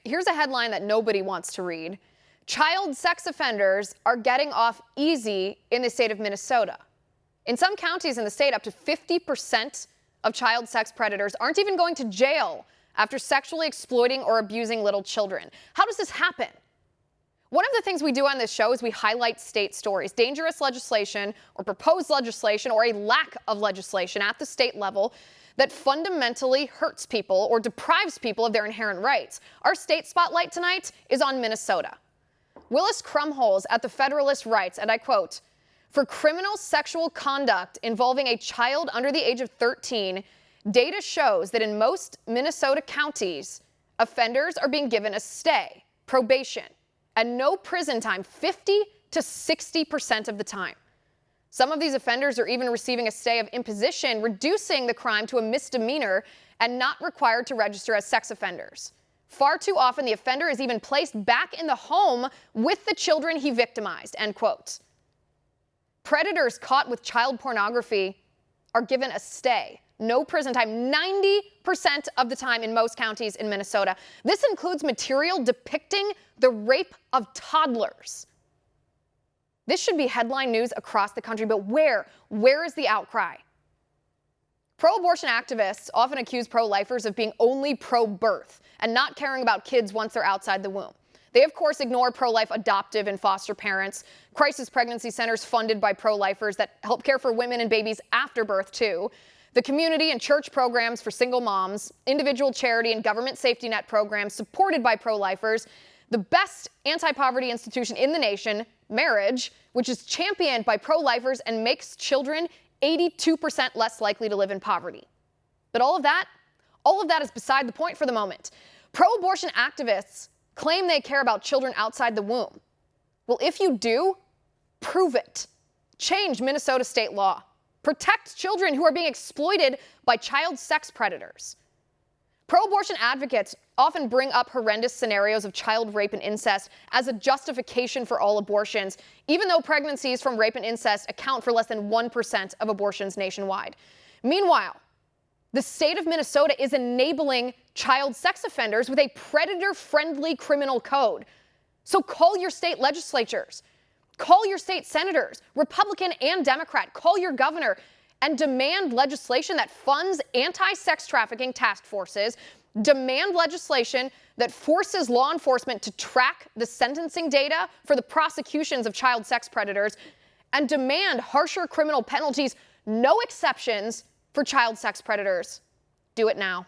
Here's a headline that nobody wants to read. Child sex offenders are getting off easy in the state of Minnesota. In some counties in the state, up to 50% of child sex predators aren't even going to jail after sexually exploiting or abusing little children. How does this happen? One of the things we do on this show is we highlight state stories, dangerous legislation or proposed legislation or a lack of legislation at the state level that fundamentally hurts people or deprives people of their inherent rights. Our state spotlight tonight is on Minnesota. Willis Krumholz at the Federalist writes, and I quote, "For criminal sexual conduct involving a child under the age of 13, data shows that in most Minnesota counties, offenders are being given a stay, probation, and no prison time 50 to 60% of the time. Some of these offenders are even receiving a stay of imposition, reducing the crime to a misdemeanor and not required to register as sex offenders. Far too often, the offender is even placed back in the home with the children he victimized," end quote. Predators caught with child pornography are given a stay, no prison time, 90% of the time in most counties in Minnesota. This includes material depicting the rape of toddlers. This should be headline news across the country, but where is the outcry? Pro-abortion activists often accuse pro-lifers of being only pro-birth and not caring about kids once they're outside the womb. They, of course, ignore pro-life adoptive and foster parents, crisis pregnancy centers funded by pro-lifers that help care for women and babies after birth, too, the community and church programs for single moms, individual charity and government safety net programs supported by pro-lifers, the best anti-poverty institution in the nation, marriage, which is championed by pro-lifers and makes children 82% less likely to live in poverty. But all of that is beside the point for the moment. Pro-abortion activists claim they care about children outside the womb. Well, if you do, prove it. Change Minnesota state law. Protect children who are being exploited by child sex predators. Pro-abortion advocates often bring up horrendous scenarios of child rape and incest as a justification for all abortions, even though pregnancies from rape and incest account for less than 1% of abortions nationwide. Meanwhile, the state of Minnesota is enabling child sex offenders with a predator-friendly criminal code. So call your state legislatures, call your state senators, Republican and Democrat, call your governor, and demand legislation that funds anti-sex trafficking task forces, demand legislation that forces law enforcement to track the sentencing data for the prosecutions of child sex predators, and demand harsher criminal penalties, no exceptions, for child sex predators. Do it now.